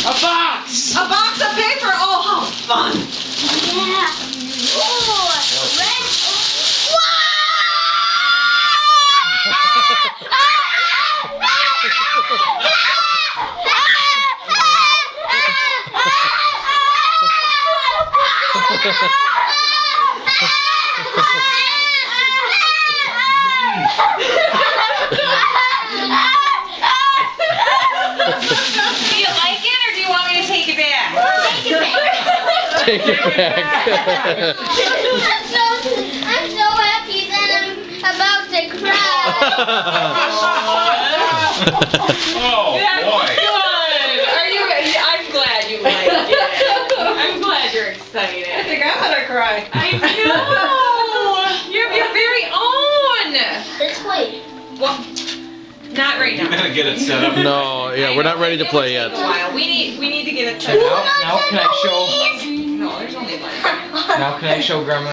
A box! A box of paper! Oh, how fun! Yeah. Ooh, red. Do you like it or do you want me to take it back? Take it back. I'm so happy that I'm about to cry. Oh, boy. Good. Are you? I'm glad you like it. I'm glad you're excited. I think I'm gonna cry. I know. You have your very own. This way. Well, not right You now. better get it set up. No, yeah, we're not ready to play It'll take yet. a while. We need to get it set up. Now can I show? No, there's only one. Now can I show Grandma?